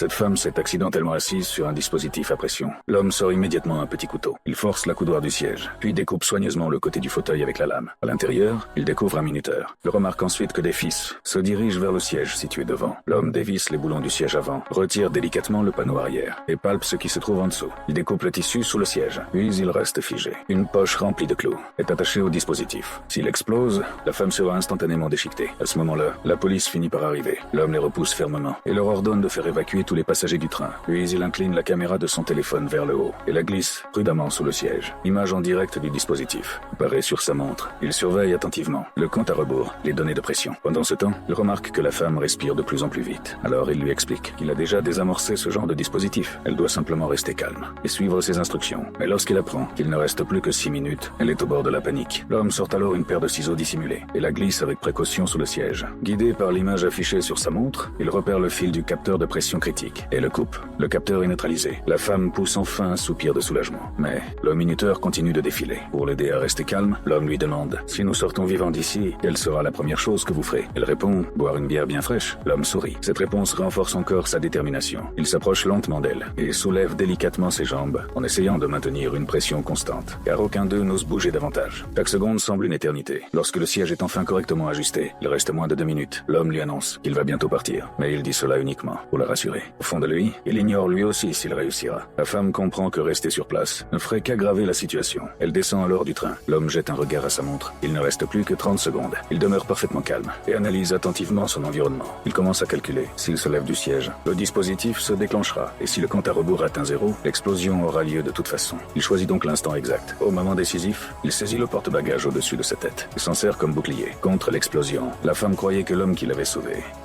Cette femme s'est accidentellement assise sur un dispositif à pression. L'homme sort immédiatement un petit couteau. Il force la coudoir du siège, puis découpe soigneusement le côté du fauteuil avec la lame. À l'intérieur, il découvre un minuteur. Il remarque ensuite que des fils se dirigent vers le siège situé devant. L'homme dévisse les boulons du siège avant, retire délicatement le panneau arrière et palpe ce qui se trouve en dessous. Il découpe le tissu sous le siège, puis il reste figé. Une poche remplie de clous est attachée au dispositif. S'il explose, la femme sera instantanément déchiquetée. À ce moment-là, la police finit par arriver. L'homme les repousse fermement et leur ordonne de faire évacuer tous les passagers du train. Puis il incline la caméra de son téléphone vers le haut et la glisse prudemment sous le siège. Image en direct du dispositif apparaît sur sa montre. Il surveille attentivement le compte à rebours, les données de pression. Pendant ce temps, il remarque que la femme respire de plus en plus vite. Alors il lui explique qu'il a déjà désamorcé ce genre de dispositif. Elle doit simplement rester calme et suivre ses instructions. Mais lorsqu'il apprend qu'il ne reste plus que 6 minutes, elle est au bord de la panique. L'homme sort alors une paire de ciseaux dissimulés et la glisse avec précaution sous le siège. Guidé par l'image affichée sur sa montre, il repère le fil du capteur de pression critique et le coupe. Le capteur est neutralisé. La femme pousse enfin un soupir de soulagement. Mais le minuteur continue de défiler. Pour l'aider à rester calme, l'homme lui demande: si nous sortons vivants d'ici, quelle sera la première chose que vous ferez? Elle répond: boire une bière bien fraîche. L'homme sourit. Cette réponse renforce encore sa détermination. Il s'approche lentement d'elle et soulève délicatement ses jambes en essayant de maintenir une pression constante, car aucun d'eux n'ose bouger davantage. Chaque seconde semble une éternité. Lorsque le siège est enfin correctement ajusté, il reste moins de 2 minutes. L'homme lui annonce qu'il va bientôt partir, mais il dit cela uniquement pour la rassurer. Au fond de lui, il ignore lui aussi s'il réussira. La femme comprend que rester sur place ne ferait qu'aggraver la situation. Elle descend alors du train. L'homme jette un regard à sa montre. Il ne reste plus que 30 secondes. Il demeure parfaitement calme et analyse attentivement son environnement. Il commence à calculer. S'il se lève du siège, le dispositif se déclenchera. Et si le compte à rebours atteint 0, l'explosion aura lieu de toute façon. Il choisit donc l'instant exact. Au moment décisif, il saisit le porte-bagages au-dessus de sa tête et s'en sert comme bouclier contre l'explosion. La femme croyait que l'homme qui l'avait sauvé